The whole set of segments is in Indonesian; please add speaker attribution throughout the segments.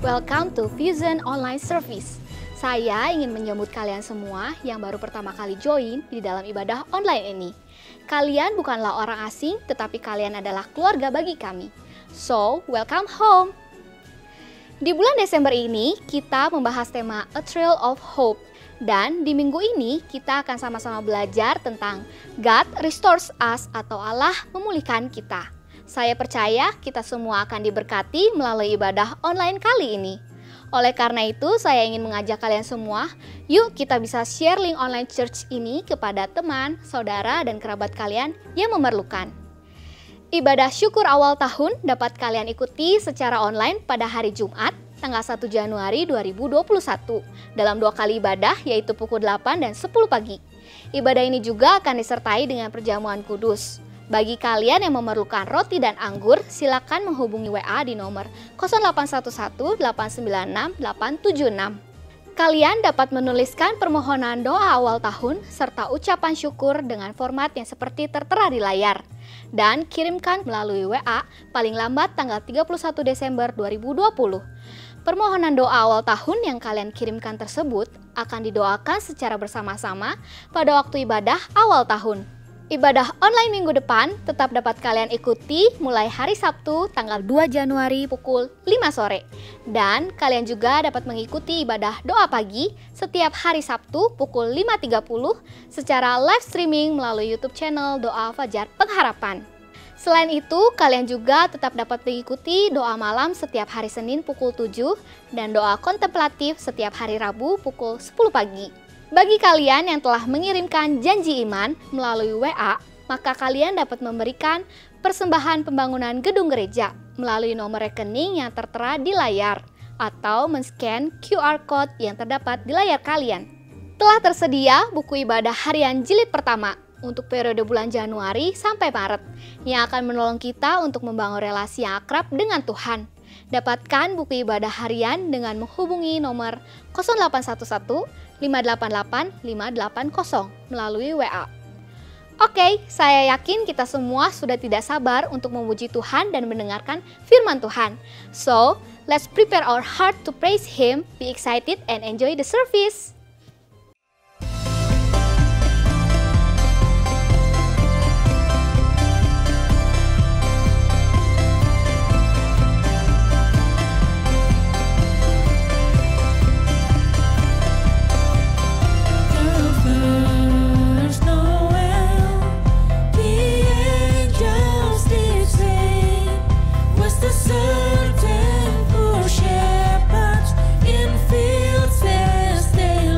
Speaker 1: Welcome to Fusion Online Service. Saya ingin menyambut kalian semua yang baru pertama kali join di dalam ibadah online ini. Kalian bukanlah orang asing, tetapi kalian adalah keluarga bagi kami. So, welcome home! Di bulan Desember ini, kita membahas tema A Trail of Hope. Dan di minggu ini, kita akan sama-sama belajar tentang God Restores Us atau Allah memulihkan kita. Saya percaya kita semua akan diberkati melalui ibadah online kali ini. Oleh karena itu, saya ingin mengajak kalian semua, yuk kita bisa share link online church ini kepada teman, saudara, dan kerabat kalian yang memerlukan. Ibadah syukur awal tahun dapat kalian ikuti secara online pada hari Jumat, tanggal 1 Januari 2021, dalam 2 kali ibadah yaitu pukul 8 dan 10 pagi. Ibadah ini juga akan disertai dengan perjamuan kudus. Bagi kalian yang memerlukan roti dan anggur, silakan menghubungi WA di nomor 0811 896 876. Kalian dapat menuliskan permohonan doa awal tahun serta ucapan syukur dengan format yang seperti tertera di layar. Dan kirimkan melalui WA paling lambat tanggal 31 Desember 2020. Permohonan doa awal tahun yang kalian kirimkan tersebut akan didoakan secara bersama-sama pada waktu ibadah awal tahun. Ibadah online minggu depan tetap dapat kalian ikuti mulai hari Sabtu tanggal 2 Januari pukul 5 sore. Dan kalian juga dapat mengikuti ibadah doa pagi setiap hari Sabtu pukul 5.30 secara live streaming melalui YouTube channel Doa Fajar Pengharapan. Selain itu, kalian juga tetap dapat mengikuti doa malam setiap hari Senin pukul 7 dan doa kontemplatif setiap hari Rabu pukul 10 pagi. Bagi kalian yang telah mengirimkan janji iman melalui WA, maka kalian dapat memberikan persembahan pembangunan gedung gereja melalui nomor rekening yang tertera di layar atau men-scan QR Code yang terdapat di layar kalian. Telah tersedia buku ibadah harian jilid pertama untuk periode bulan Januari sampai Maret yang akan menolong kita untuk membangun relasi yang akrab dengan Tuhan. Dapatkan buku ibadah harian dengan menghubungi nomor 0811 588 580 melalui WA. Oke, saya yakin kita semua sudah tidak sabar untuk memuji Tuhan dan mendengarkan firman Tuhan. So, let's prepare our heart to praise Him, be excited and enjoy the service.
Speaker 2: Certain poor shepherds in fields as they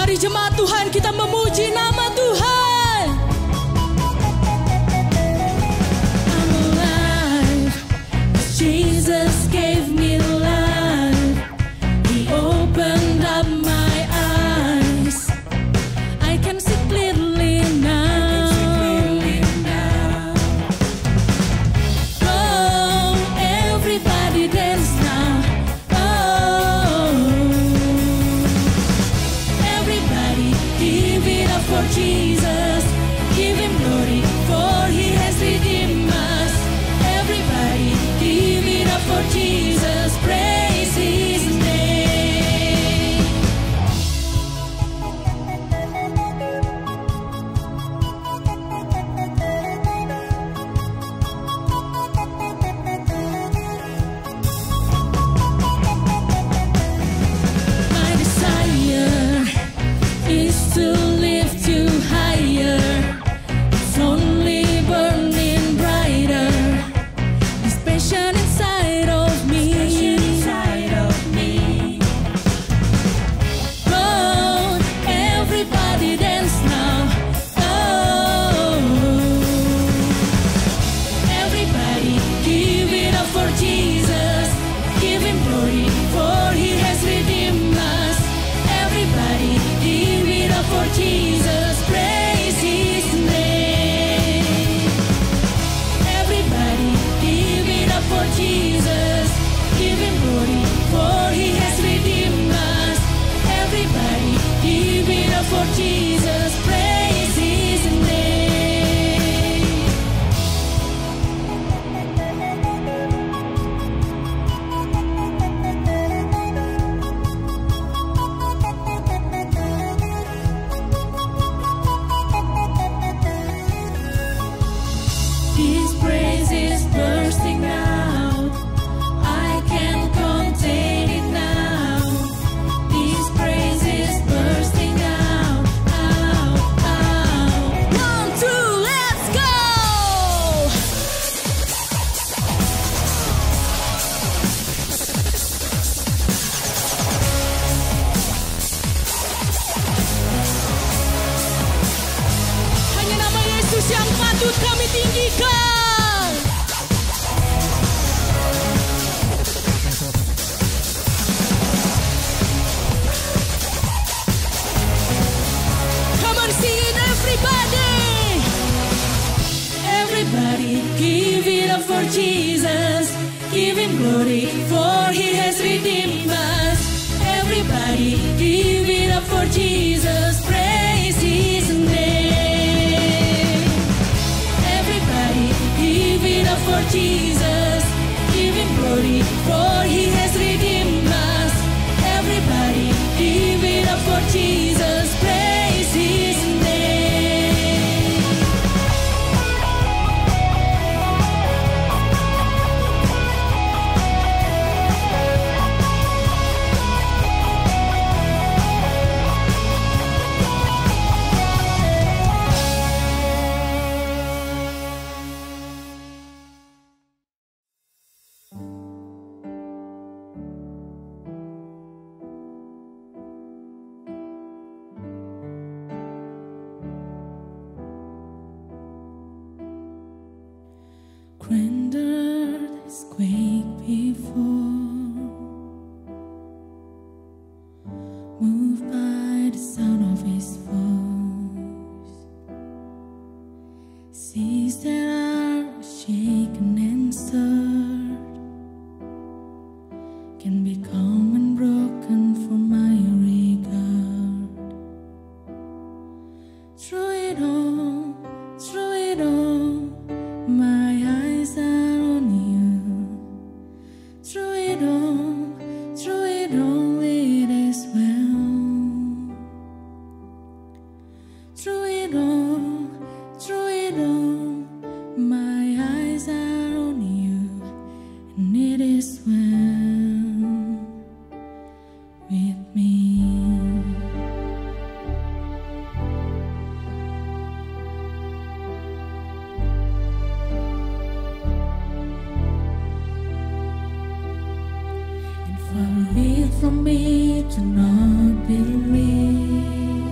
Speaker 2: Mari jemaat Tuhan, kita memuji nama Tuhan. I'm alive, Jesus gave me life. He opened up my eyes. I can see clearly now. Oh, everybody dance now. Oh, everybody give it up for Jesus. Give him glory, for he has redeemed us. Everybody give it up for Jesus. Praise his name. My desire is to lift you higher. It's only burning brighter. This passion inside of me. Oh, everybody dance now. Oh, everybody give it up for Jesus. Give him glory, for he has redeemed us. Everybody give it up for Jesus. Praise his name. Everybody give it up for Jesus. Give him glory, for he has redeemed us. Everybody give it up for Jesus. Praise his name. His praise is bursting out. I can't contain it now. His praise is bursting out. Out, out. 1, 2, let's go! Hanya nama Yesus yang patut kami tinggikan. Come on, sing it, everybody. Everybody give it up for Jesus. Give him glory, for he has redeemed us. Everybody give it up for Jesus. Praise his name. Everybody give it up for Jesus. Give him glory, for he has redeemed us. Everybody give it up for Jesus. Praise his name. Grander this quake before, moved by the sound of his voice. Seas that are shaken and stirred can be calm and broken for my regard. Through it all, my eyes are on you. Through it all, it is well. Through it all, my eyes are on you, and it is well with me. Far be it from me to not believe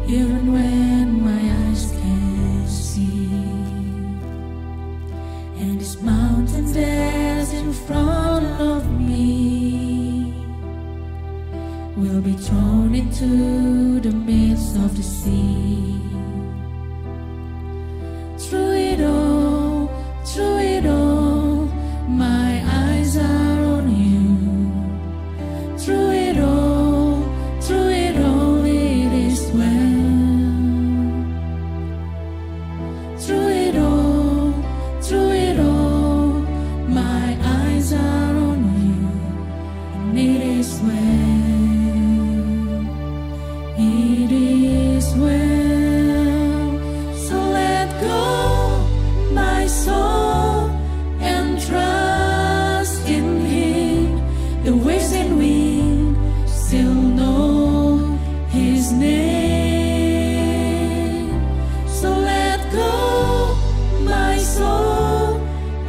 Speaker 2: even when my eyes can't see. And this mountain that's in front of me will be thrown into the midst of the sea. Through it all, my eyes are on you. Through it all, it is well. Through it all, my eyes are on you, and it is well. It is well. So let go, my soul, and trust in Him. The waves and wind still know His name. So let go, my soul,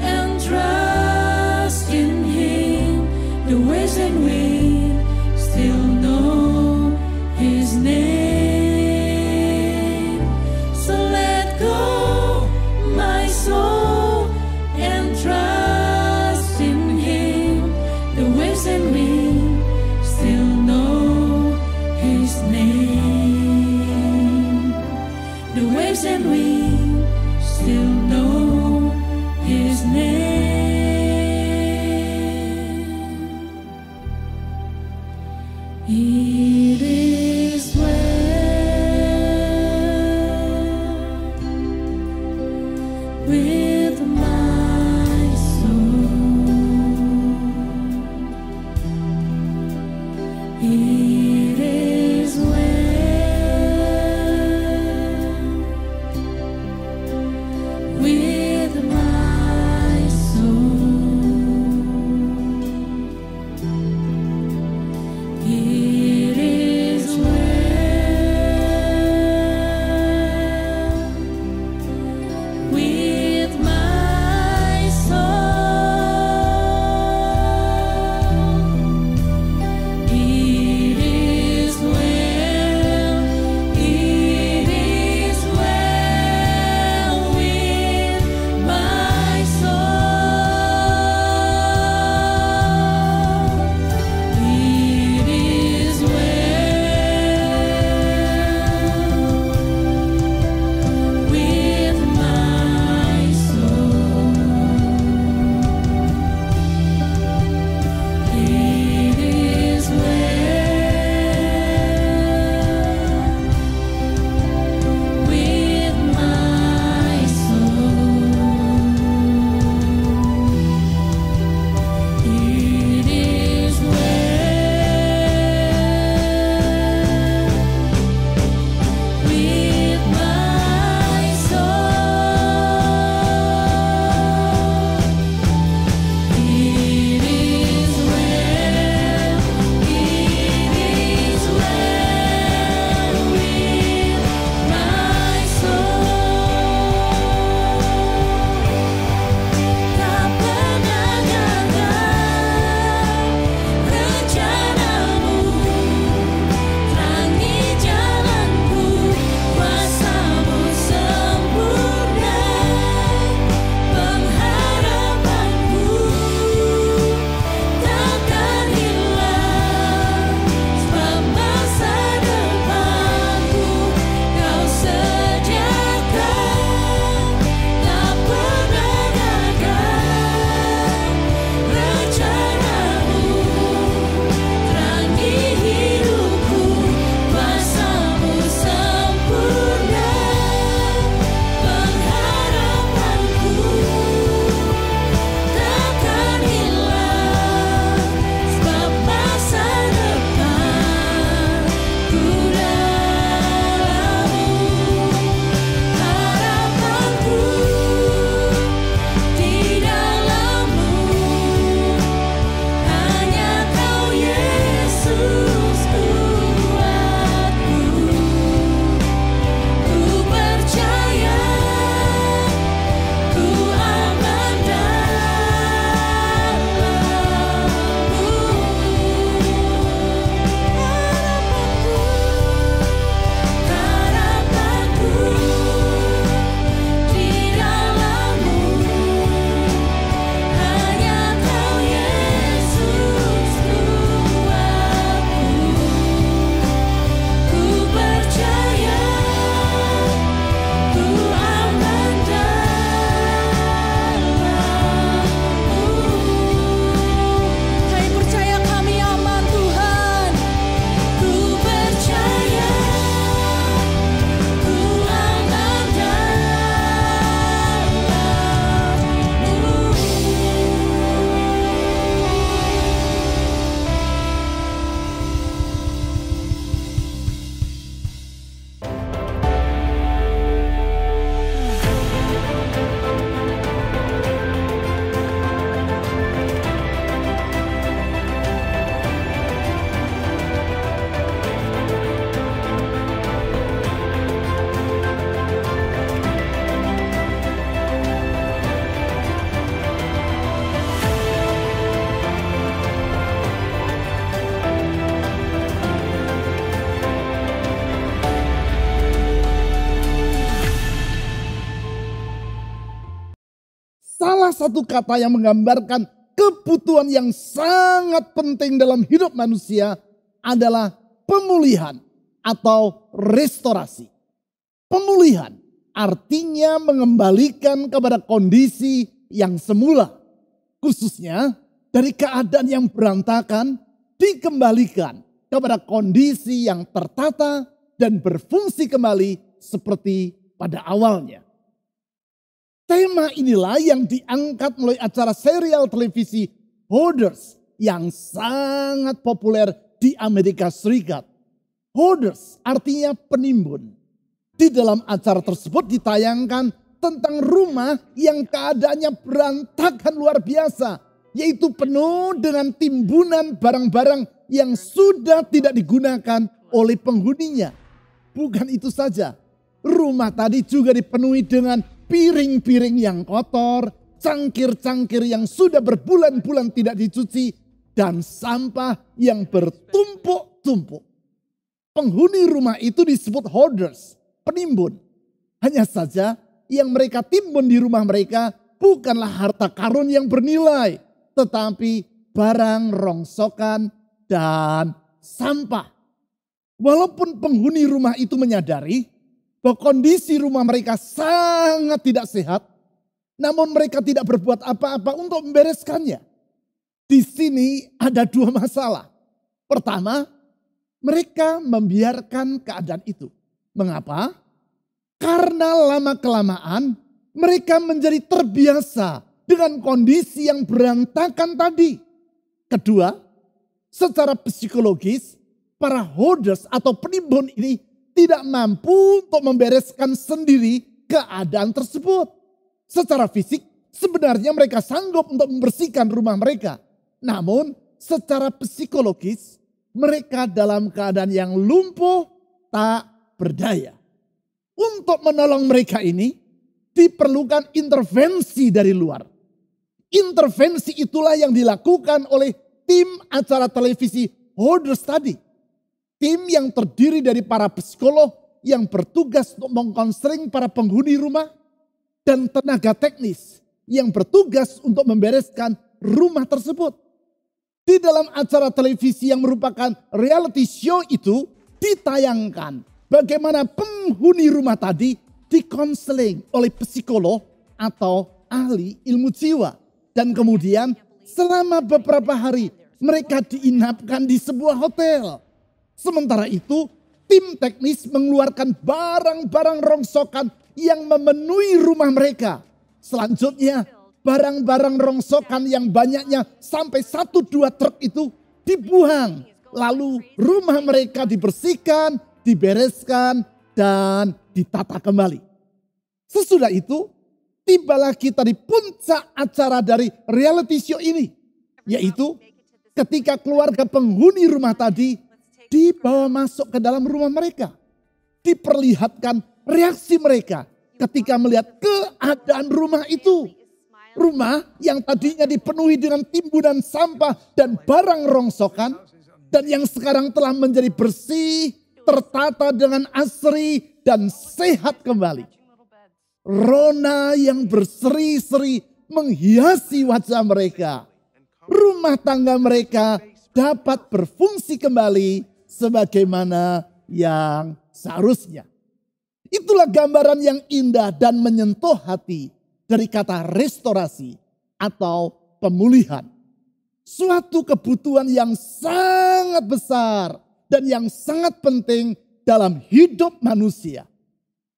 Speaker 2: and trust in Him. The waves and wind still know His name. So let go, my soul, and trust in Him. The waves and wind still know His name. The waves and wind still know His name.
Speaker 3: satu kata yang menggambarkan kebutuhan yang sangat penting dalam hidup manusia adalah pemulihan atau restorasi. Pemulihan artinya mengembalikan kepada kondisi yang semula. Khususnya dari keadaan yang berantakan dikembalikan kepada kondisi yang tertata dan berfungsi kembali seperti pada awalnya. Tema inilah yang diangkat melalui acara serial televisi Hoarders yang sangat populer di Amerika Serikat. Hoarders artinya penimbun. Di dalam acara tersebut ditayangkan tentang rumah yang keadaannya berantakan luar biasa, yaitu penuh dengan timbunan barang-barang yang sudah tidak digunakan oleh penghuninya. Bukan itu saja, rumah tadi juga dipenuhi dengan piring-piring yang kotor, cangkir-cangkir yang sudah berbulan-bulan tidak dicuci, dan sampah yang bertumpuk-tumpuk. Penghuni rumah itu disebut hoarders, penimbun. Hanya saja yang mereka timbun di rumah mereka bukanlah harta karun yang bernilai, tetapi barang rongsokan dan sampah. Walaupun penghuni rumah itu menyadari bahwa kondisi rumah mereka sangat tidak sehat, namun mereka tidak berbuat apa-apa untuk membereskannya. Di sini ada dua masalah. Pertama, mereka membiarkan keadaan itu. Mengapa? Karena lama-kelamaan mereka menjadi terbiasa dengan kondisi yang berantakan tadi. Kedua, secara psikologis, para hoarders atau penimbun ini tidak mampu untuk membereskan sendiri keadaan tersebut. Secara fisik sebenarnya mereka sanggup untuk membersihkan rumah mereka. Namun secara psikologis mereka dalam keadaan yang lumpuh tak berdaya. Untuk menolong mereka ini diperlukan intervensi dari luar. Intervensi itulah yang dilakukan oleh tim acara televisi Hoarders tadi. Tim yang terdiri dari para psikolog yang bertugas untuk mengkonseling para penghuni rumah dan tenaga teknis yang bertugas untuk membereskan rumah tersebut. Di dalam acara televisi yang merupakan reality show itu ditayangkan bagaimana penghuni rumah tadi dikonseling oleh psikolog atau ahli ilmu jiwa. Dan kemudian selama beberapa hari mereka diinapkan di sebuah hotel. Sementara itu, tim teknis mengeluarkan barang-barang rongsokan yang memenuhi rumah mereka. Selanjutnya, barang-barang rongsokan yang banyaknya sampai 1-2 truk itu dibuang. Lalu rumah mereka dibersihkan, dibereskan, dan ditata kembali. Sesudah itu, tibalah kita di puncak acara dari reality show ini. Yaitu ketika keluarga penghuni rumah tadi dibawa masuk ke dalam rumah mereka. Diperlihatkan reaksi mereka ketika melihat keadaan rumah itu. Rumah yang tadinya dipenuhi dengan timbunan sampah dan barang rongsokan. Dan yang sekarang telah menjadi bersih, tertata dengan asri dan sehat kembali. Rona yang berseri-seri menghiasi wajah mereka. Rumah tangga mereka dapat berfungsi kembali sebagaimana yang seharusnya. Itulah gambaran yang indah dan menyentuh hati dari kata restorasi atau pemulihan. Suatu kebutuhan yang sangat besar dan yang sangat penting dalam hidup manusia.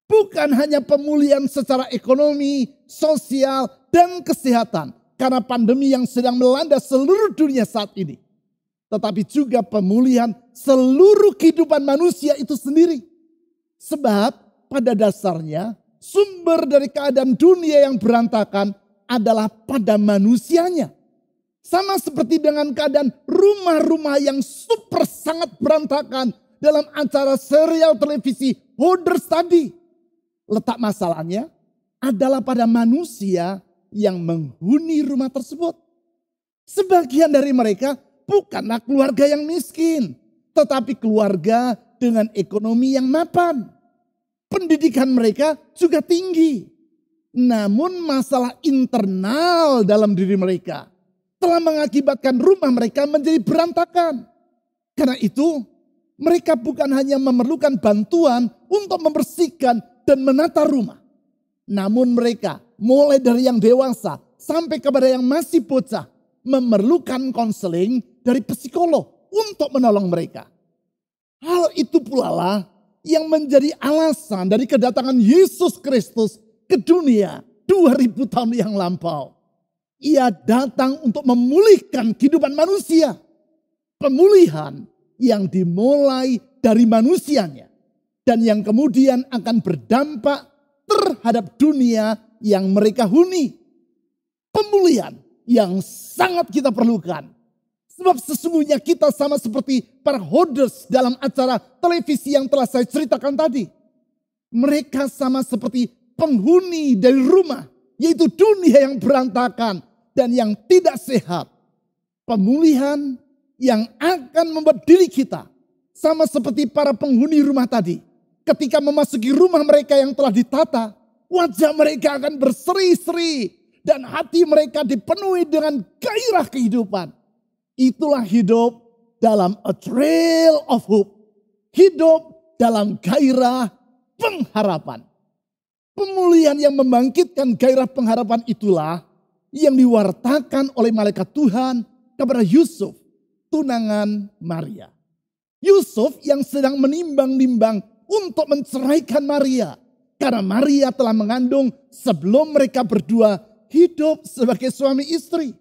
Speaker 3: Bukan hanya pemulihan secara ekonomi, sosial, dan kesehatan karena pandemi yang sedang melanda seluruh dunia saat ini. Tetapi juga pemulihan seluruh kehidupan manusia itu sendiri. Sebab pada dasarnya sumber dari keadaan dunia yang berantakan adalah pada manusianya. Sama seperti dengan keadaan rumah-rumah yang super sangat berantakan dalam acara serial televisi Hoarders tadi. Letak masalahnya adalah pada manusia yang menghuni rumah tersebut. Sebagian dari mereka bukanlah keluarga yang miskin, tetapi keluarga dengan ekonomi yang mapan. Pendidikan mereka juga tinggi. Namun masalah internal dalam diri mereka telah mengakibatkan rumah mereka menjadi berantakan. Karena itu mereka bukan hanya memerlukan bantuan untuk membersihkan dan menata rumah. Namun mereka mulai dari yang dewasa sampai kepada yang masih bocah memerlukan konseling dari psikolog untuk menolong mereka. Hal itu pula lah yang menjadi alasan dari kedatangan Yesus Kristus ke dunia 2000 tahun yang lampau. Ia datang untuk memulihkan kehidupan manusia. Pemulihan yang dimulai dari manusianya dan yang kemudian akan berdampak terhadap dunia yang mereka huni. Pemulihan yang sangat kita perlukan. Sebab sesungguhnya kita sama seperti para holders dalam acara televisi yang telah saya ceritakan tadi. Mereka sama seperti penghuni dari rumah, yaitu dunia yang berantakan dan yang tidak sehat. Pemulihan yang akan membuat diri kita sama seperti para penghuni rumah tadi. Ketika memasuki rumah mereka yang telah ditata, wajah mereka akan berseri-seri dan hati mereka dipenuhi dengan gairah kehidupan. Itulah hidup dalam a trail of hope. Hidup dalam gairah pengharapan. Pemulihan yang membangkitkan gairah pengharapan itulah yang diwartakan oleh malaikat Tuhan kepada Yusuf, tunangan Maria. Yusuf yang sedang menimbang-nimbang untuk menceraikan Maria. Karena Maria telah mengandung sebelum mereka berdua hidup sebagai suami istri.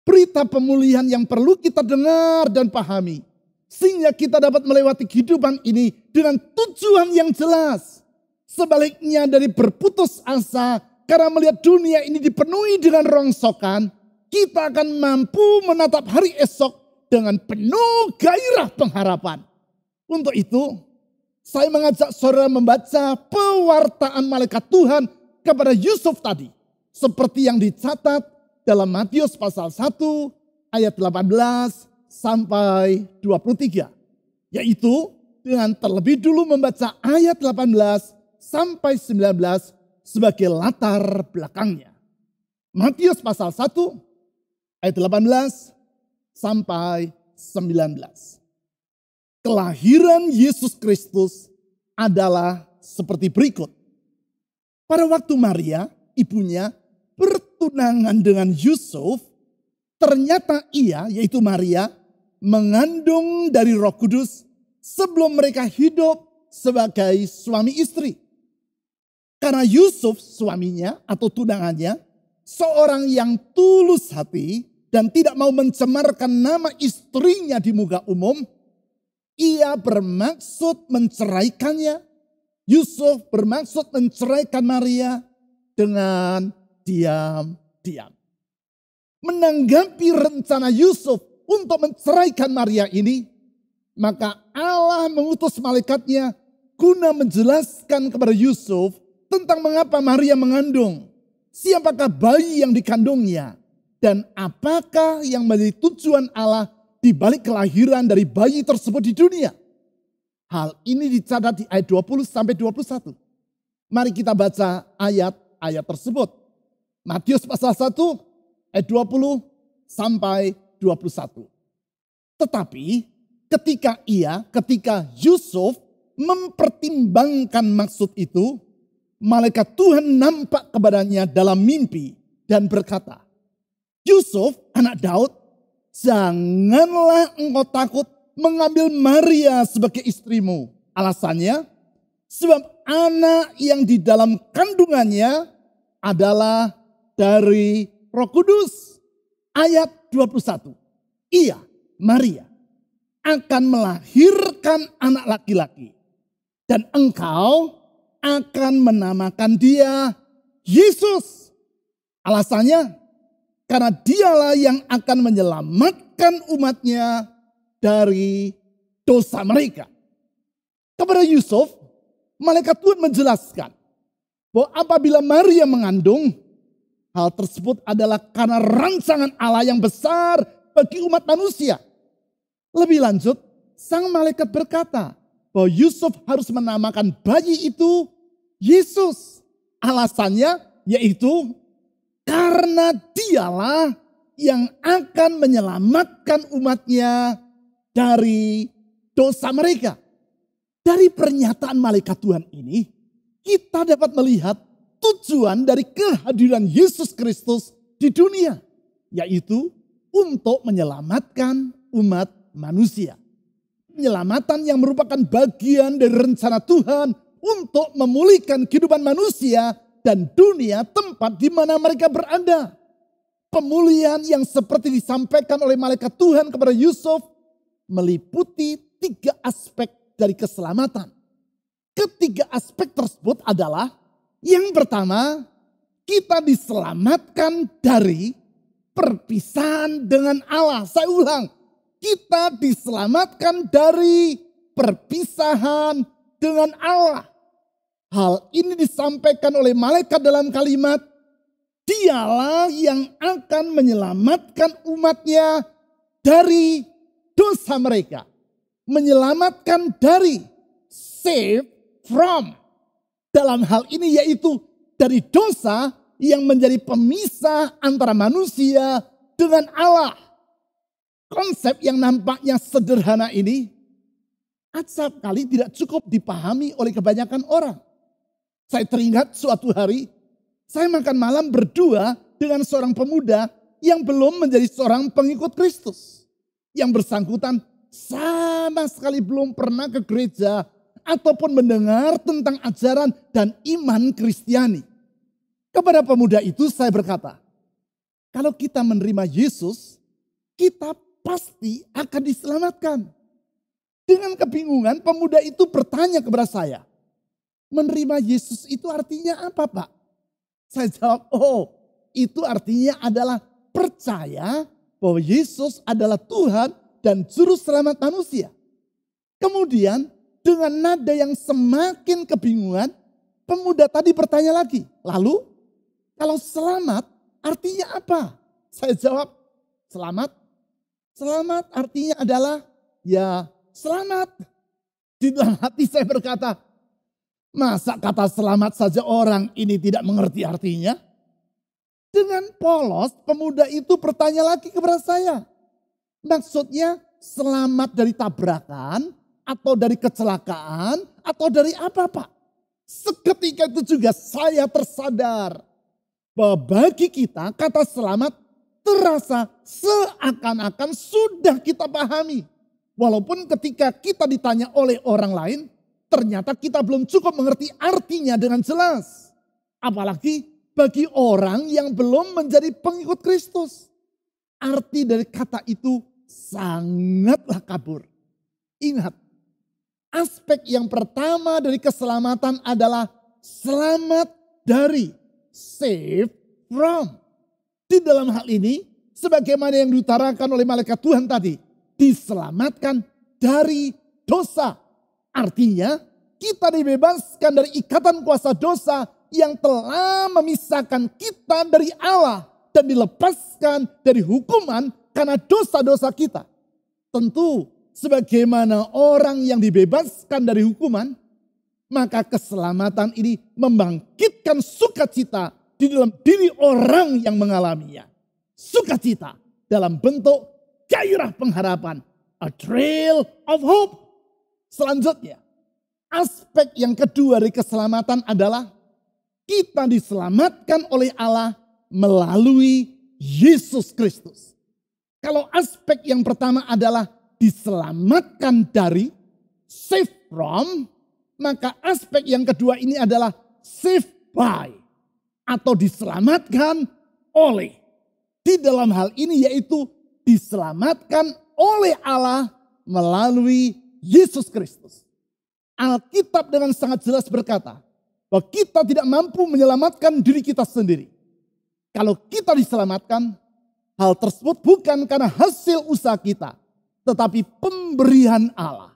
Speaker 3: Berita pemulihan yang perlu kita dengar dan pahami. Sehingga kita dapat melewati kehidupan ini dengan tujuan yang jelas. Sebaliknya dari berputus asa karena melihat dunia ini dipenuhi dengan rongsokan, kita akan mampu menatap hari esok dengan penuh gairah pengharapan. Untuk itu, saya mengajak saudara membaca pewartaan malaikat Tuhan kepada Yusuf tadi. Seperti yang dicatat dalam Matius pasal 1 ayat 18 sampai 23. Yaitu dengan terlebih dulu membaca ayat 18 sampai 19 sebagai latar belakangnya. Matius pasal 1 ayat 18 sampai 19. Kelahiran Yesus Kristus adalah seperti berikut. Pada waktu Maria, ibunya, bertunangan dengan Yusuf, ternyata ia, yaitu Maria, mengandung dari Roh Kudus sebelum mereka hidup sebagai suami istri. Karena Yusuf suaminya atau tunangannya, seorang yang tulus hati dan tidak mau mencemarkan nama istrinya di muka umum, ia bermaksud menceraikannya. Yusuf bermaksud menceraikan Maria dengan diam-diam. Menanggapi rencana Yusuf untuk menceraikan Maria ini, maka Allah mengutus malaikatnya guna menjelaskan kepada Yusuf tentang mengapa Maria mengandung, siapakah bayi yang dikandungnya, dan apakah yang menjadi tujuan Allah di balik kelahiran dari bayi tersebut di dunia. Hal ini dicatat di ayat 20 sampai 21. Mari kita baca ayat-ayat tersebut. Matius pasal 1 ayat 20 sampai 21. Tetapi ketika Yusuf mempertimbangkan maksud itu, malaikat Tuhan nampak kepadanya dalam mimpi dan berkata, Yusuf anak Daud, janganlah engkau takut mengambil Maria sebagai istrimu. Alasannya, sebab anak yang di dalam kandungannya adalah dari Roh Kudus. Ayat 21. Ia, Maria, akan melahirkan anak laki-laki. Dan engkau akan menamakan dia Yesus. Alasannya, karena dialah yang akan menyelamatkan umatnya dari dosa mereka. Kepada Yusuf, malaikat Tuhan menjelaskan bahwa apabila Maria mengandung, hal tersebut adalah karena rancangan Allah yang besar bagi umat manusia. Lebih lanjut, sang malaikat berkata bahwa Yusuf harus menamakan bayi itu Yesus. Alasannya yaitu karena dialah yang akan menyelamatkan umatnya dari dosa mereka. Dari pernyataan malaikat Tuhan ini, kita dapat melihat tujuan dari kehadiran Yesus Kristus di dunia, yaitu untuk menyelamatkan umat manusia. Penyelamatan yang merupakan bagian dari rencana Tuhan untuk memulihkan kehidupan manusia dan dunia tempat di mana mereka berada. Pemulihan yang seperti disampaikan oleh malaikat Tuhan kepada Yusuf meliputi 3 aspek dari keselamatan. Ketiga aspek tersebut adalah, yang pertama, kita diselamatkan dari perpisahan dengan Allah. Saya ulang, kita diselamatkan dari perpisahan dengan Allah. Hal ini disampaikan oleh malaikat dalam kalimat, dialah yang akan menyelamatkan umatnya dari dosa mereka. Menyelamatkan dari, save from. Dalam hal ini yaitu dari dosa yang menjadi pemisah antara manusia dengan Allah. Konsep yang nampaknya sederhana ini acap kali tidak cukup dipahami oleh kebanyakan orang. Saya teringat suatu hari saya makan malam berdua dengan seorang pemuda yang belum menjadi seorang pengikut Kristus. Yang bersangkutan sama sekali belum pernah ke gereja ataupun mendengar tentang ajaran dan iman Kristiani. Kepada pemuda itu saya berkata, kalau kita menerima Yesus, kita pasti akan diselamatkan. Dengan kebingungan pemuda itu bertanya kepada saya, menerima Yesus itu artinya apa, Pak? Saya jawab, itu artinya adalah percaya bahwa Yesus adalah Tuhan dan juru selamat manusia. Kemudian dengan nada yang semakin kebingungan, pemuda tadi bertanya lagi, lalu kalau selamat artinya apa? Saya jawab, selamat artinya adalah ya selamat. Di dalam hati saya berkata, masa kata selamat saja orang ini tidak mengerti artinya? Dengan polos pemuda itu bertanya lagi kepada saya. Maksudnya selamat dari tabrakan atau dari kecelakaan atau dari apa, Pak? Seketika itu juga saya tersadar bahwa bagi kita kata selamat terasa seakan-akan sudah kita pahami. Walaupun ketika kita ditanya oleh orang lain, ternyata kita belum cukup mengerti artinya dengan jelas. Apalagi bagi orang yang belum menjadi pengikut Kristus. Arti dari kata itu sangatlah kabur. Ingat, aspek yang pertama dari keselamatan adalah selamat dari, save from. Di dalam hal ini, sebagaimana yang diutarakan oleh malaikat Tuhan tadi, diselamatkan dari dosa. Artinya kita dibebaskan dari ikatan kuasa dosa yang telah memisahkan kita dari Allah dan dilepaskan dari hukuman karena dosa-dosa kita. Tentu sebagaimana orang yang dibebaskan dari hukuman, maka keselamatan ini membangkitkan sukacita di dalam diri orang yang mengalaminya. Sukacita dalam bentuk gairah pengharapan. A trail of hope. Selanjutnya, aspek yang kedua dari keselamatan adalah kita diselamatkan oleh Allah melalui Yesus Kristus. Kalau aspek yang pertama adalah diselamatkan dari, save from, maka aspek yang kedua ini adalah save by, atau diselamatkan oleh. Di dalam hal ini yaitu diselamatkan oleh Allah melalui Yesus Kristus. Alkitab dengan sangat jelas berkata bahwa kita tidak mampu menyelamatkan diri kita sendiri. Kalau kita diselamatkan, hal tersebut bukan karena hasil usaha kita, tetapi pemberian Allah.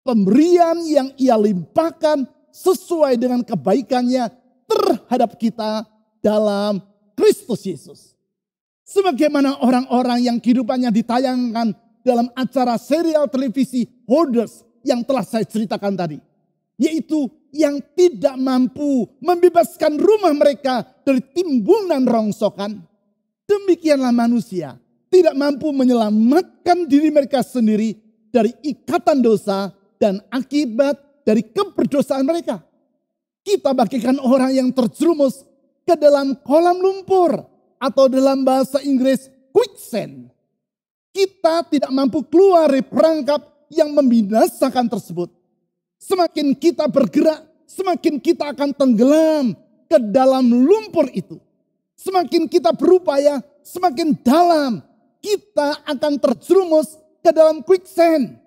Speaker 3: Pemberian yang Ia limpahkan sesuai dengan kebaikannya terhadap kita dalam Kristus Yesus. Sebagaimana orang-orang yang kehidupannya ditayangkan dalam acara serial televisi Hoarders yang telah saya ceritakan tadi. yaitu yang tidak mampu membebaskan rumah mereka dari timbunan rongsokan. Demikianlah manusia tidak mampu menyelamatkan diri mereka sendiri dari ikatan dosa dan akibat dari keberdosaan mereka. Kita bagaikan orang yang terjerumus ke dalam kolam lumpur atau dalam bahasa Inggris quicksand. Kita tidak mampu keluar dari perangkap yang membinasakan tersebut. Semakin kita bergerak, semakin kita akan tenggelam ke dalam lumpur itu. Semakin kita berupaya, semakin dalam kita akan terjerumus ke dalam quicksand.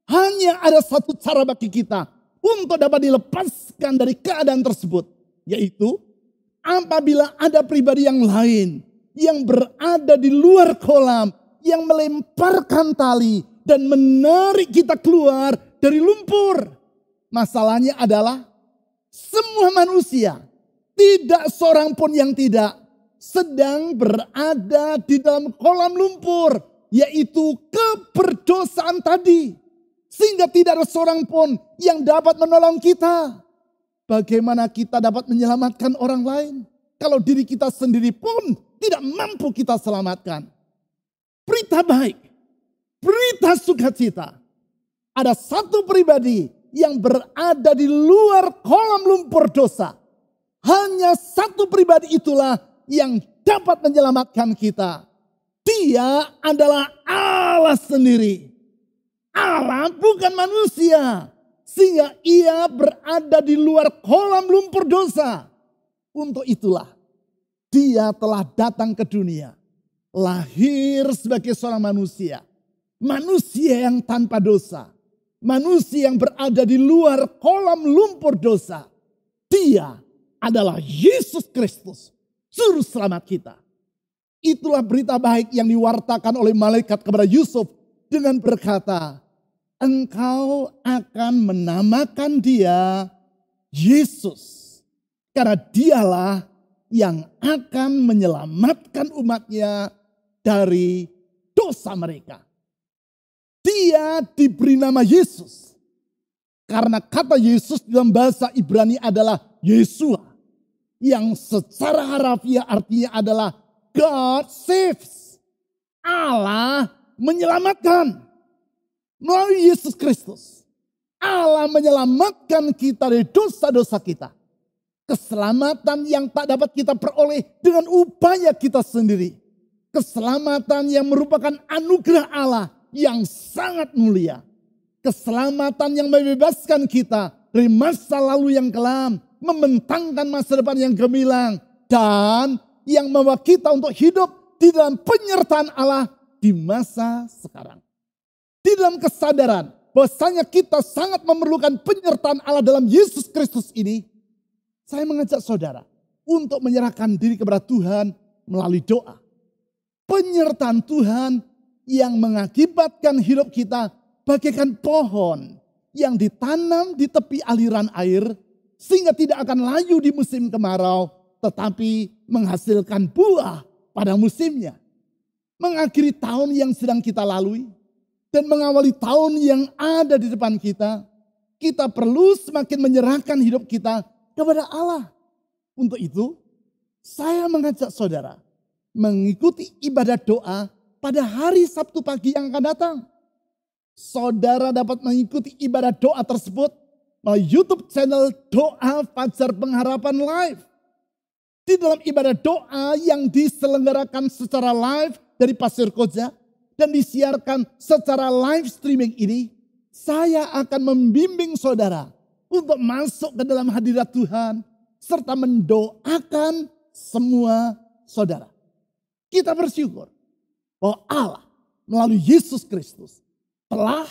Speaker 3: Hanya ada satu cara bagi kita untuk dapat dilepaskan dari keadaan tersebut, yaitu apabila ada pribadi yang lain yang berada di luar kolam, yang melemparkan tali dan menarik kita keluar dari lumpur. Masalahnya adalah semua manusia, tidak seorang pun yang tidak, sedang berada di dalam kolam lumpur, yaitu keberdosaan tadi. Sehingga tidak ada seorang pun yang dapat menolong kita. Bagaimana kita dapat menyelamatkan orang lain kalau diri kita sendiri pun tidak mampu kita selamatkan? Berita baik, berita sukacita. Ada satu pribadi yang berada di luar kolam lumpur dosa. Hanya satu pribadi itulah yang dapat menyelamatkan kita. Dia adalah Allah sendiri. Allah bukan manusia. Sehingga ia berada di luar kolam lumpur dosa. Untuk itulah dia telah datang ke dunia. Lahir sebagai seorang manusia. Manusia yang tanpa dosa. Manusia yang berada di luar kolam lumpur dosa. Dia adalah Yesus Kristus, Juru Selamat kita. Itulah berita baik yang diwartakan oleh malaikat kepada Yusuf dengan berkata, engkau akan menamakan dia Yesus. Karena dialah yang akan menyelamatkan umatnya dari dosa mereka. Dia diberi nama Yesus. Karena kata Yesus dalam bahasa Ibrani adalah Yeshua. Yang secara harafiah artinya adalah God saves. Allah menyelamatkan. Melalui Yesus Kristus. Allah menyelamatkan kita dari dosa-dosa kita. Keselamatan yang tak dapat kita peroleh dengan upaya kita sendiri. Keselamatan yang merupakan anugerah Allah yang sangat mulia. Keselamatan yang membebaskan kita dari masa lalu yang kelam. Membentangkan masa depan yang gemilang. Dan yang membawa kita untuk hidup di dalam penyertaan Allah di masa sekarang. Di dalam kesadaran bahwasanya kita sangat memerlukan penyertaan Allah dalam Yesus Kristus ini. Saya mengajak saudara untuk menyerahkan diri kepada Tuhan melalui doa. Penyertaan Tuhan yang mengakibatkan hidup kita bagaikan pohon yang ditanam di tepi aliran air. Sehingga tidak akan layu di musim kemarau, tetapi menghasilkan buah pada musimnya. Mengakhiri tahun yang sedang kita lalui dan mengawali tahun yang ada di depan kita, kita perlu semakin menyerahkan hidup kita kepada Allah. Untuk itu, saya mengajak saudara mengikuti ibadah doa pada hari Sabtu pagi yang akan datang. Saudara dapat mengikuti ibadah doa tersebut melalui YouTube channel Doa Fajar Pengharapan Live. Di dalam ibadah doa yang diselenggarakan secara live dari Pasir Koja dan disiarkan secara live streaming ini, saya akan membimbing saudara untuk masuk ke dalam hadirat Tuhan serta mendoakan semua saudara. Kita bersyukur bahwa Allah melalui Yesus Kristus telah,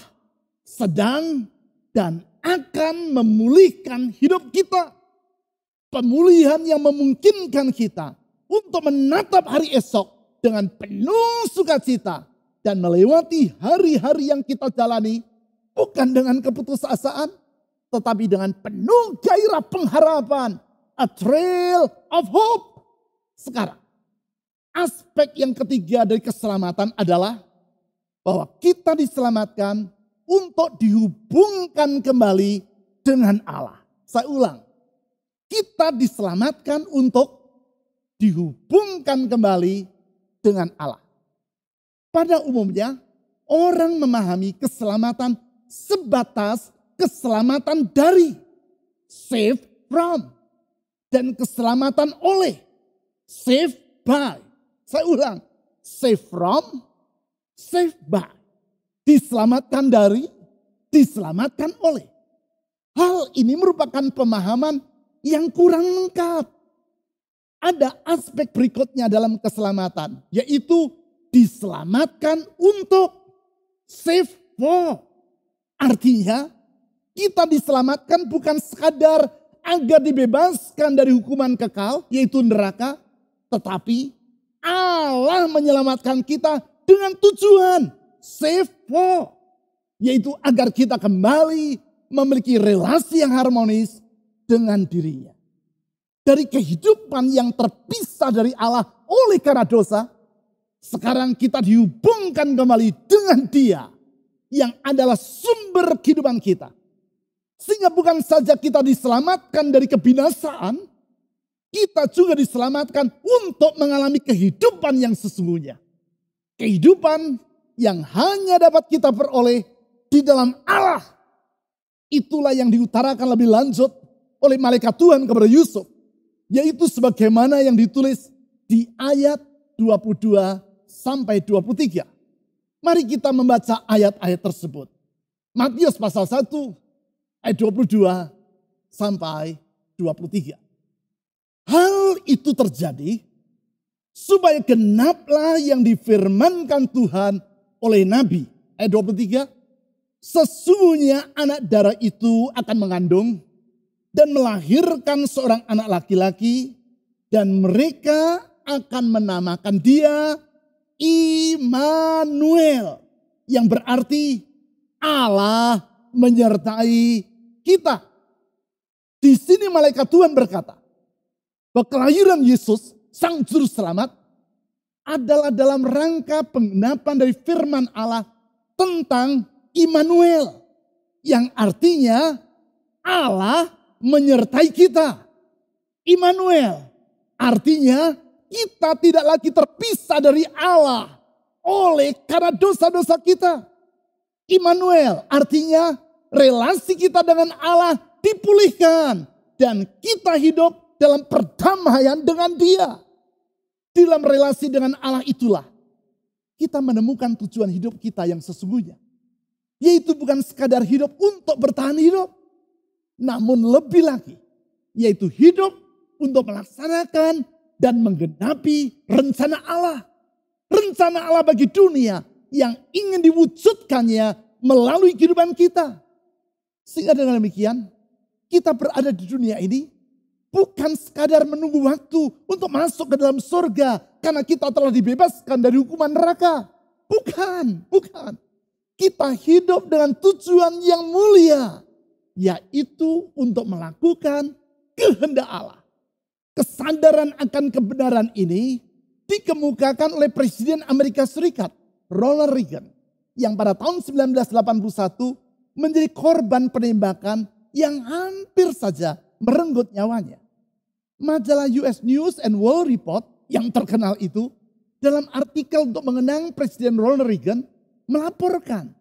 Speaker 3: sedang, dan akan memulihkan hidup kita. Pemulihan yang memungkinkan kita untuk menatap hari esok dengan penuh sukacita dan melewati hari-hari yang kita jalani bukan dengan keputusasaan, tetapi dengan penuh gairah pengharapan. A trail of hope. Sekarang, aspek yang ketiga dari keselamatan adalah bahwa kita diselamatkan untuk dihubungkan kembali dengan Allah. Saya ulang, kita diselamatkan untuk dihubungkan kembali dengan Allah. Pada umumnya, orang memahami keselamatan sebatas keselamatan dari, save from, dan keselamatan oleh, save by. Saya ulang, save from, save by. Diselamatkan dari, diselamatkan oleh. Hal ini merupakan pemahaman yang kurang lengkap. Ada aspek berikutnya dalam keselamatan, yaitu diselamatkan untuk, save for. Artinya kita diselamatkan bukan sekadar agar dibebaskan dari hukuman kekal, yaitu neraka, tetapi Allah menyelamatkan kita dengan tujuan, save for, yaitu agar kita kembali memiliki relasi yang harmonis dengan dirinya. Dari kehidupan yang terpisah dari Allah oleh karena dosa, sekarang kita dihubungkan kembali dengan Dia yang adalah sumber kehidupan kita. Sehingga bukan saja kita diselamatkan dari kebinasaan, kita juga diselamatkan untuk mengalami kehidupan yang sesungguhnya. Kehidupan yang hanya dapat kita peroleh di dalam Allah. Itulah yang diutarakan lebih lanjut oleh malaikat Tuhan kepada Yusuf. Yaitu sebagaimana yang ditulis di ayat 22 sampai 23. Mari kita membaca ayat-ayat tersebut. Matius pasal 1 ayat 22 sampai 23. Hal itu terjadi supaya genaplah yang difirmankan Tuhan oleh Nabi. Ayat 23. Sesungguhnya anak darah itu akan mengandung dan melahirkan seorang anak laki-laki, dan mereka akan menamakan dia Immanuel, yang berarti Allah menyertai kita. Di sini malaikat Tuhan berkata bahwa kelahiran Yesus, Sang Juru Selamat, adalah dalam rangka penggenapan dari firman Allah tentang Immanuel, yang artinya Allah menyertai kita. Immanuel artinya kita tidak lagi terpisah dari Allah oleh karena dosa-dosa kita. Immanuel artinya relasi kita dengan Allah dipulihkan dan kita hidup dalam perdamaian dengan Dia. Dalam relasi dengan Allah itulah kita menemukan tujuan hidup kita yang sesungguhnya. Yaitu bukan sekadar hidup untuk bertahan hidup, namun lebih lagi, yaitu hidup untuk melaksanakan dan menggenapi rencana Allah. Rencana Allah bagi dunia yang ingin diwujudkannya melalui kehidupan kita. Sehingga dengan demikian, kita berada di dunia ini bukan sekadar menunggu waktu untuk masuk ke dalam surga karena kita telah dibebaskan dari hukuman neraka. Bukan. Kita hidup dengan tujuan yang mulia, yaitu untuk melakukan kehendak Allah. Kesadaran akan kebenaran ini dikemukakan oleh Presiden Amerika Serikat, Ronald Reagan, yang pada tahun 1981 menjadi korban penembakan yang hampir saja merenggut nyawanya. Majalah US News and World Report yang terkenal itu dalam artikel untuk mengenang Presiden Ronald Reagan melaporkan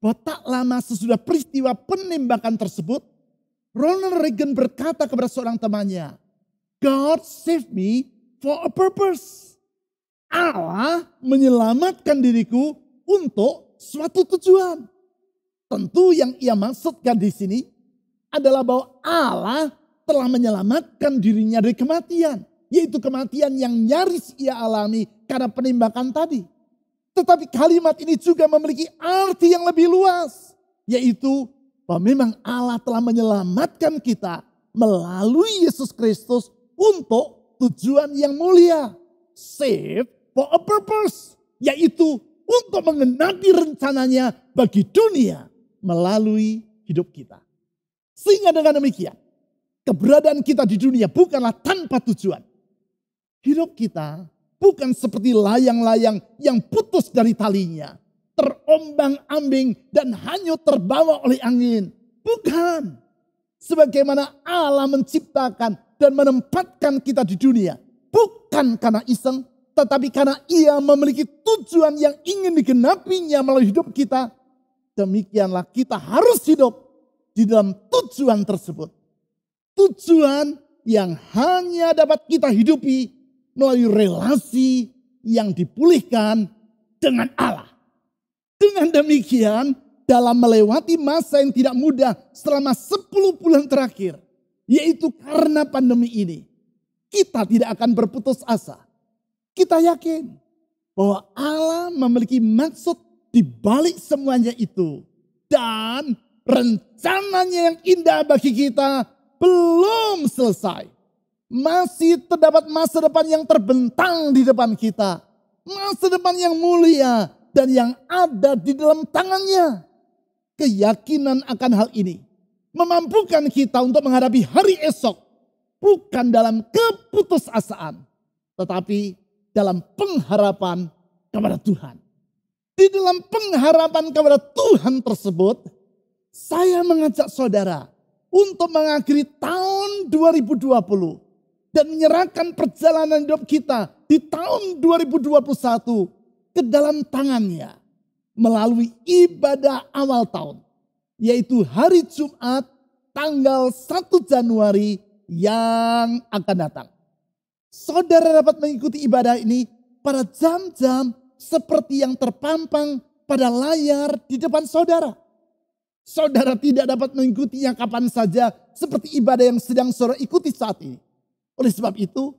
Speaker 3: bahwa tak lama sesudah peristiwa penembakan tersebut, Ronald Reagan berkata kepada seorang temannya, God saved me for a purpose. Allah menyelamatkan diriku untuk suatu tujuan. Tentu yang ia maksudkan di sini adalah bahwa Allah telah menyelamatkan dirinya dari kematian. Yaitu kematian yang nyaris ia alami karena penembakan tadi. Tetapi kalimat ini juga memiliki arti yang lebih luas. Yaitu bahwa memang Allah telah menyelamatkan kita melalui Yesus Kristus untuk tujuan yang mulia. Save for a purpose. Yaitu untuk menggenapi rencananya bagi dunia melalui hidup kita. Sehingga dengan demikian, keberadaan kita di dunia bukanlah tanpa tujuan. Hidup kita bukan seperti layang-layang yang putus dari talinya, terombang-ambing dan hanyut terbawa oleh angin. Bukan. Sebagaimana Allah menciptakan dan menempatkan kita di dunia. Bukan karena iseng, tetapi karena Ia memiliki tujuan yang ingin digenapinya melalui hidup kita. Demikianlah kita harus hidup di dalam tujuan tersebut. Tujuan yang hanya dapat kita hidupi melalui relasi yang dipulihkan dengan Allah. Dengan demikian, dalam melewati masa yang tidak mudah selama 10 bulan terakhir, yaitu karena pandemi ini, kita tidak akan berputus asa. Kita yakin bahwa Allah memiliki maksud di balik semuanya itu. Dan rencananya yang indah bagi kita belum selesai. Masih terdapat masa depan yang terbentang di depan kita. Masa depan yang mulia dan yang ada di dalam tangannya. Keyakinan akan hal ini memampukan kita untuk menghadapi hari esok. Bukan dalam keputusasaan, tetapi dalam pengharapan kepada Tuhan. Di dalam pengharapan kepada Tuhan tersebut, saya mengajak saudara untuk mengakhiri tahun 2020 dan menyerahkan perjalanan hidup kita di tahun 2021 ke dalam tangannya melalui ibadah awal tahun, yaitu hari Jumat tanggal 1 Januari yang akan datang. Saudara dapat mengikuti ibadah ini pada jam-jam seperti yang terpampang pada layar di depan saudara. Saudara tidak dapat mengikutinya kapan saja seperti ibadah yang sedang saudara ikuti saat ini. Oleh sebab itu,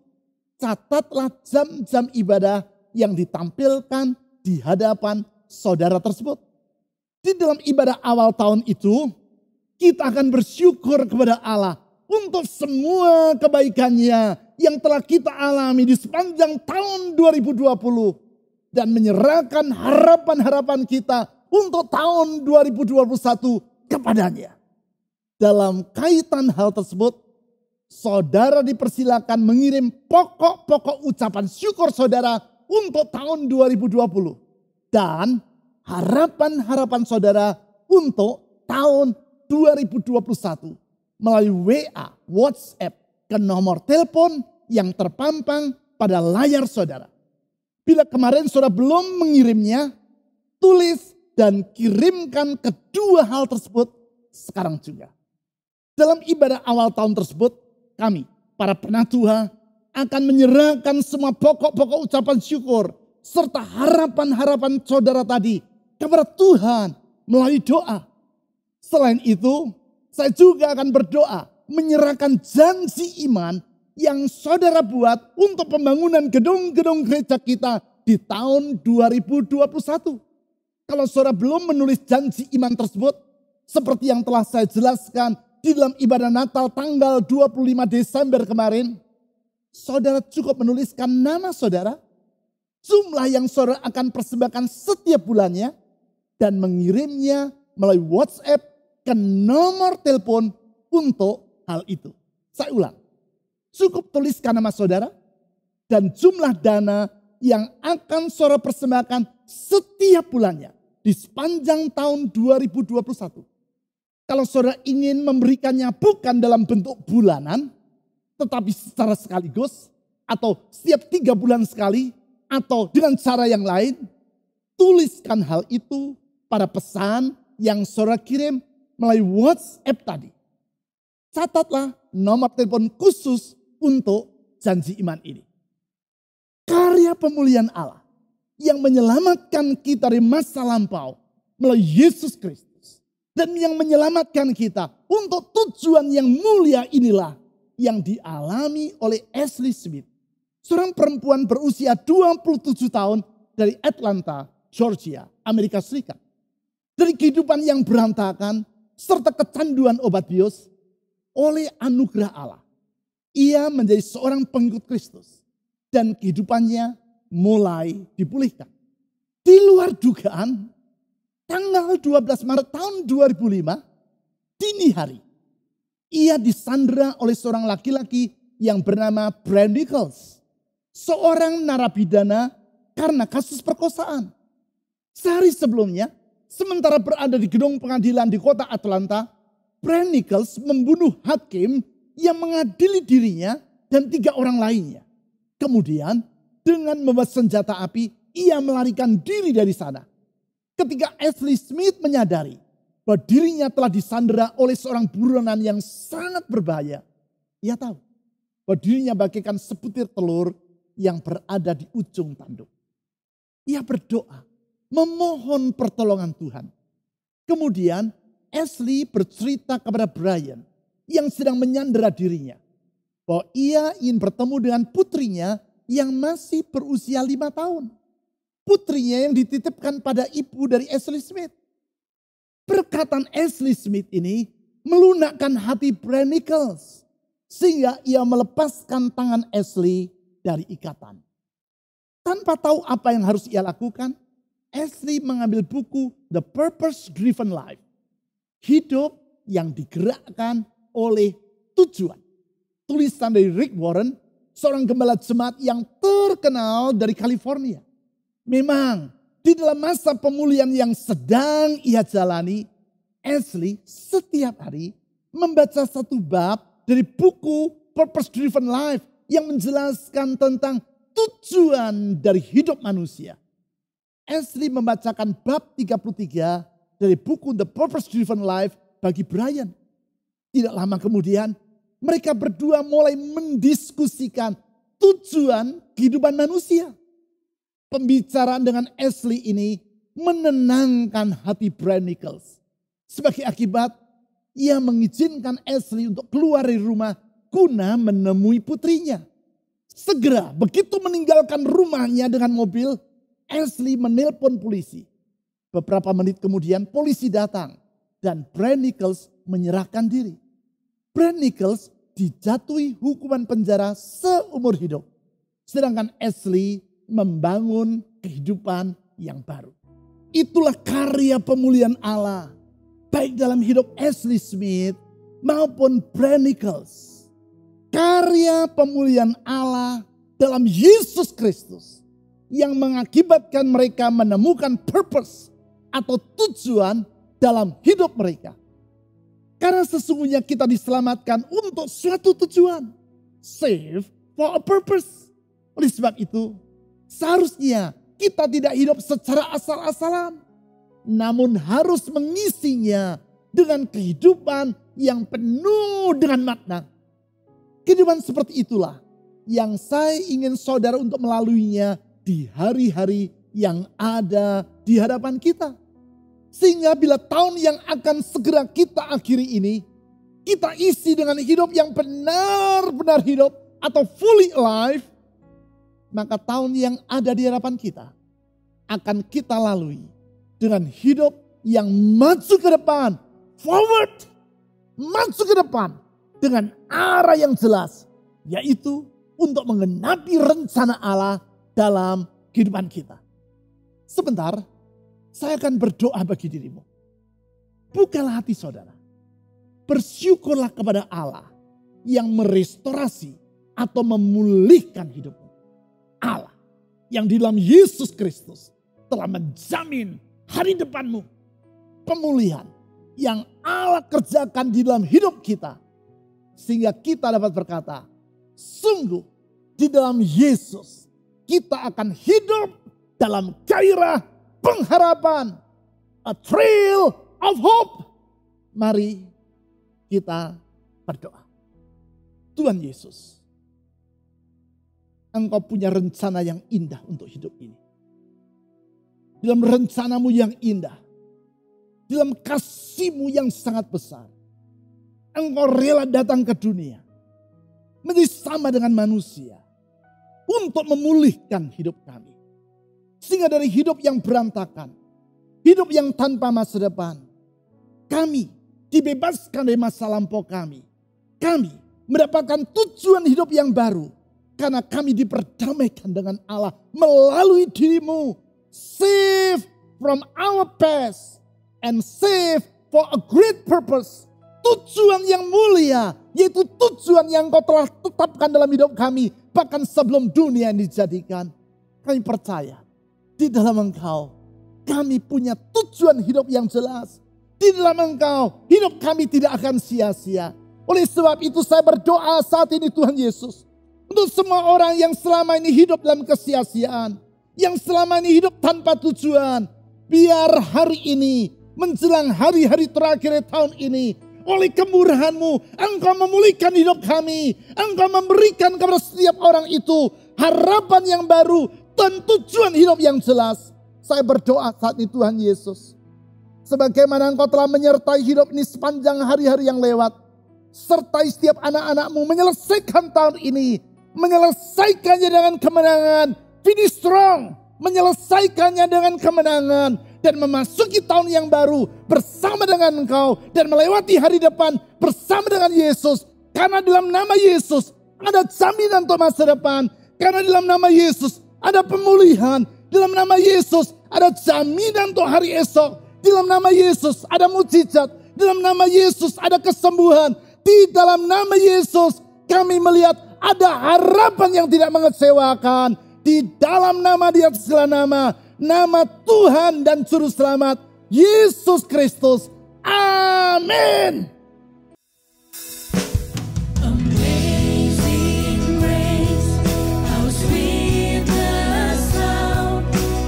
Speaker 3: catatlah jam-jam ibadah yang ditampilkan di hadapan saudara tersebut. Di dalam ibadah awal tahun itu, kita akan bersyukur kepada Allah untuk semua kebaikannya yang telah kita alami di sepanjang tahun 2020. Dan menyerahkan harapan-harapan kita untuk tahun 2021 kepadanya. Dalam kaitan hal tersebut, saudara dipersilakan mengirim pokok-pokok ucapan syukur saudara untuk tahun 2020. Dan harapan-harapan saudara untuk tahun 2021 melalui WA, WhatsApp ke nomor telepon yang terpampang pada layar saudara. Bila kemarin saudara belum mengirimnya, tulis dan kirimkan kedua hal tersebut sekarang juga. Dalam ibadah awal tahun tersebut, kami, para penatua, akan menyerahkan semua pokok-pokok ucapan syukur serta harapan-harapan saudara tadi kepada Tuhan melalui doa. Selain itu, saya juga akan berdoa menyerahkan janji iman yang saudara buat untuk pembangunan gedung-gedung gereja kita di tahun 2021. Kalau saudara belum menulis janji iman tersebut, seperti yang telah saya jelaskan di dalam ibadah Natal tanggal 25 Desember kemarin, saudara cukup menuliskan nama saudara, jumlah yang saudara akan persembahkan setiap bulannya, dan mengirimnya melalui WhatsApp ke nomor telepon untuk hal itu. Saya ulang, cukup tuliskan nama saudara dan jumlah dana yang akan saudara persembahkan setiap bulannya di sepanjang tahun 2021. Kalau saudara ingin memberikannya bukan dalam bentuk bulanan, tetapi secara sekaligus, atau setiap 3 bulan sekali, atau dengan cara yang lain, tuliskan hal itu pada pesan yang saudara kirim melalui WhatsApp tadi. Catatlah nomor telepon khusus untuk janji iman ini. Karya pemulihan Allah yang menyelamatkan kita dari masa lampau melalui Yesus Kristus. Dan yang menyelamatkan kita untuk tujuan yang mulia inilah yang dialami oleh Ashley Smith. Seorang perempuan berusia 27 tahun dari Atlanta, Georgia, Amerika Serikat. Dari kehidupan yang berantakan serta kecanduan obat bius, oleh anugerah Allah, ia menjadi seorang pengikut Kristus. Dan kehidupannya mulai dipulihkan. Di luar dugaan, tanggal 12 Maret tahun 2005, dini hari, ia disandera oleh seorang laki-laki yang bernama Brad Nichols. Seorang narapidana karena kasus perkosaan. Sehari sebelumnya, sementara berada di gedung pengadilan di kota Atlanta, Brand Nichols membunuh hakim yang mengadili dirinya dan 3 orang lainnya. Kemudian dengan membawa senjata api, ia melarikan diri dari sana. Ketika Ashley Smith menyadari bahwa dirinya telah disandera oleh seorang buronan yang sangat berbahaya, ia tahu bahwa dirinya bagaikan sebutir telur yang berada di ujung tanduk. Ia berdoa, memohon pertolongan Tuhan. Kemudian Ashley bercerita kepada Brian yang sedang menyandera dirinya, bahwa ia ingin bertemu dengan putrinya yang masih berusia 5 tahun. Putrinya yang dititipkan pada ibu dari Ashley Smith. Perkataan Ashley Smith ini melunakkan hati Brand Nichols, sehingga ia melepaskan tangan Ashley dari ikatan. Tanpa tahu apa yang harus ia lakukan, Ashley mengambil buku The Purpose Driven Life. Hidup yang digerakkan oleh tujuan. Tulisan dari Rick Warren, seorang gembala jemaat yang terkenal dari California. Memang di dalam masa pemulihan yang sedang ia jalani, Ashley setiap hari membaca satu bab dari buku Purpose Driven Life yang menjelaskan tentang tujuan dari hidup manusia. Ashley membacakan bab 33 dari buku The Purpose Driven Life bagi Brian. Tidak lama kemudian, mereka berdua mulai mendiskusikan tujuan kehidupan manusia. Pembicaraan dengan Ashley ini menenangkan hati Brand Nichols. Sebagai akibat, ia mengizinkan Ashley untuk keluar dari rumah guna menemui putrinya. Segera begitu meninggalkan rumahnya dengan mobil, Ashley menelpon polisi. Beberapa menit kemudian polisi datang dan Brand Nichols menyerahkan diri. Brand Nichols dijatuhi hukuman penjara seumur hidup. Sedangkan Ashley membangun kehidupan yang baru. Itulah karya pemulihan Allah. Baik dalam hidup Ashley Smith maupun Brand Nichols. Karya pemulihan Allah dalam Yesus Kristus. Yang mengakibatkan mereka menemukan purpose atau tujuan dalam hidup mereka. Karena sesungguhnya kita diselamatkan untuk suatu tujuan. Save for a purpose. Oleh sebab itu, seharusnya kita tidak hidup secara asal-asalan. Namun harus mengisinya dengan kehidupan yang penuh dengan makna. Kehidupan seperti itulah yang saya ingin saudara untuk melaluinya di hari-hari yang ada di hadapan kita. Sehingga bila tahun yang akan segera kita akhiri ini, kita isi dengan hidup yang benar-benar hidup atau fully alive, maka tahun yang ada di hadapan kita akan kita lalui dengan hidup yang maju ke depan, forward, maju ke depan dengan arah yang jelas, yaitu untuk menggenapi rencana Allah dalam kehidupan kita. Sebentar, saya akan berdoa bagi dirimu. Bukalah hati saudara. Bersyukurlah kepada Allah yang merestorasi atau memulihkan hidupmu. Allah yang di dalam Yesus Kristus telah menjamin hari depanmu. Pemulihan yang Allah kerjakan di dalam hidup kita. Sehingga kita dapat berkata, sungguh di dalam Yesus kita akan hidup dalam gairah pengharapan. A trail of hope. Mari kita berdoa. Tuhan Yesus, Engkau punya rencana yang indah untuk hidup ini. Dalam rencanamu yang indah, dalam kasih-Mu yang sangat besar, Engkau rela datang ke dunia, menjadi sama dengan manusia, untuk memulihkan hidup kami. Sehingga dari hidup yang berantakan, hidup yang tanpa masa depan, kami dibebaskan dari masa lampau kami. Kami mendapatkan tujuan hidup yang baru. Karena kami diperdamaikan dengan Allah melalui diri-Mu. Save from our past and save for a great purpose. Tujuan yang mulia, yaitu tujuan yang Kau telah tetapkan dalam hidup kami. Bahkan sebelum dunia ini dijadikan. Kami percaya di dalam Engkau kami punya tujuan hidup yang jelas. Di dalam Engkau, hidup kami tidak akan sia-sia. Oleh sebab itu saya berdoa saat ini Tuhan Yesus. Untuk semua orang yang selama ini hidup dalam kesia-siaan. Yang selama ini hidup tanpa tujuan. Biar hari ini, menjelang hari-hari terakhir tahun ini, oleh kemurahan-Mu, Engkau memulihkan hidup kami. Engkau memberikan kepada setiap orang itu harapan yang baru dan tujuan hidup yang jelas. Saya berdoa saat ini Tuhan Yesus. Sebagaimana Engkau telah menyertai hidup ini sepanjang hari-hari yang lewat. Sertai setiap anak-anak-Mu menyelesaikan tahun ini. Menyelesaikannya dengan kemenangan. Finish strong. Menyelesaikannya dengan kemenangan. Dan memasuki tahun yang baru bersama dengan Engkau. Dan melewati hari depan bersama dengan Yesus. Karena dalam nama Yesus ada jaminan untuk masa depan. Karena dalam nama Yesus ada pemulihan. Dalam nama Yesus ada jaminan untuk hari esok. Dalam nama Yesus ada mujizat. Dalam nama Yesus ada kesembuhan. Di dalam nama Yesus kami melihat ada harapan yang tidak mengecewakan. Di dalam nama di atas segala nama. Nama Tuhan dan Juru Selamat Yesus Kristus. Amin.
Speaker 2: Amazing grace, how sweet the sound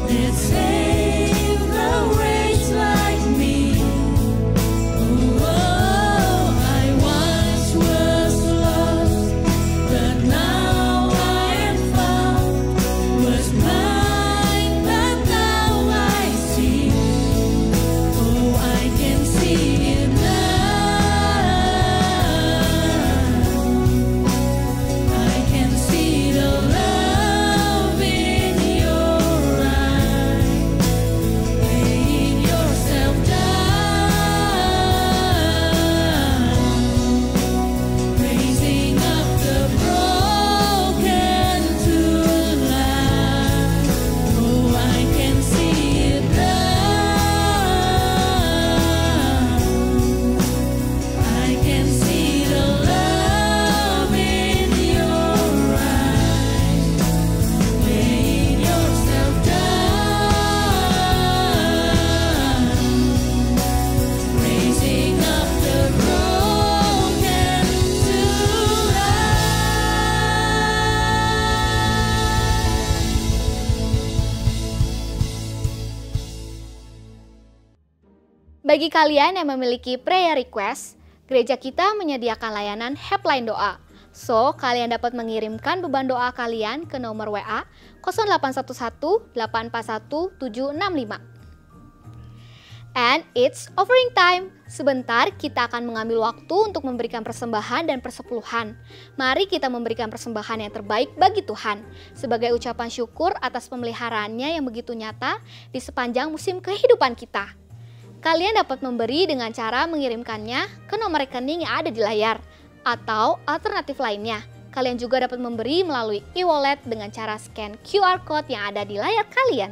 Speaker 2: that saved a wretch like me. Oh, I once was lost, but now I am found. Was blind, but now I see. Oh, I can see it now. I can see the love in your eyes, laying yourself down, raising up the broken to life. Oh, I can see it now. I can see the love in your eyes, laying yourself down, raising up the broken to
Speaker 1: Bagi kalian yang memiliki prayer request, gereja kita menyediakan layanan helpline doa. So, kalian dapat mengirimkan beban doa kalian ke nomor WA 0811 841 765. And it's offering time. Sebentar kita akan mengambil waktu untuk memberikan persembahan dan persepuluhan. Mari kita memberikan persembahan yang terbaik bagi Tuhan sebagai ucapan syukur atas pemeliharaannya yang begitu nyata di sepanjang musim kehidupan kita. Kalian dapat memberi dengan cara mengirimkannya ke nomor rekening yang ada di layar. Atau alternatif lainnya, kalian juga dapat memberi melalui e-wallet dengan cara scan QR Code yang ada di layar kalian.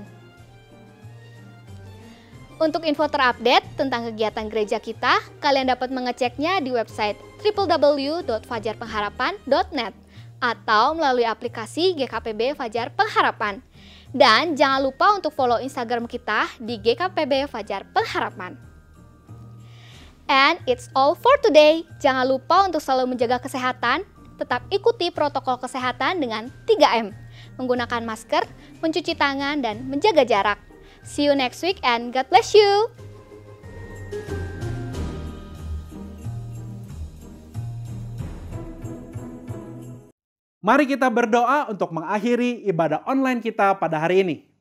Speaker 1: Untuk info terupdate tentang kegiatan gereja kita, kalian dapat mengeceknya di website www.fajarpengharapan.net atau melalui aplikasi GKPB Fajar Pengharapan. Dan jangan lupa untuk follow Instagram kita di GKPB Fajar Pengharapan. And it's all for today. Jangan lupa untuk selalu menjaga kesehatan, tetap ikuti protokol kesehatan dengan 3M. Menggunakan masker, mencuci tangan, dan menjaga jarak. See you next week and God bless you.
Speaker 4: Mari kita berdoa untuk mengakhiri ibadah online kita pada hari ini.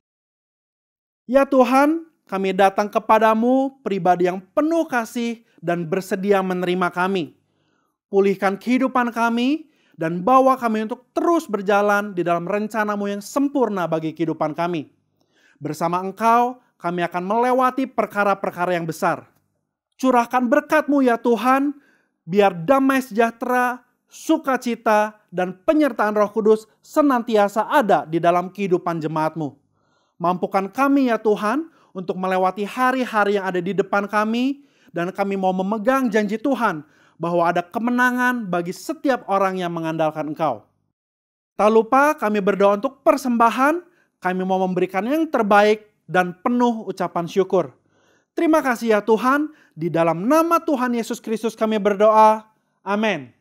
Speaker 4: Ya Tuhan, kami datang kepadamu pribadi yang penuh kasih dan bersedia menerima kami. Pulihkan kehidupan kami dan bawa kami untuk terus berjalan di dalam rencana-Mu yang sempurna bagi kehidupan kami. Bersama Engkau, kami akan melewati perkara-perkara yang besar. Curahkan berkat-Mu ya Tuhan, biar damai sejahtera, sukacita, dan penyertaan Roh Kudus senantiasa ada di dalam kehidupan jemaat-Mu. Mampukan kami ya Tuhan untuk melewati hari-hari yang ada di depan kami, dan kami mau memegang janji Tuhan bahwa ada kemenangan bagi setiap orang yang mengandalkan Engkau. Tak lupa kami berdoa untuk persembahan, kami mau memberikan yang terbaik dan penuh ucapan syukur. Terima kasih ya Tuhan, di dalam nama Tuhan Yesus Kristus kami berdoa. Amin.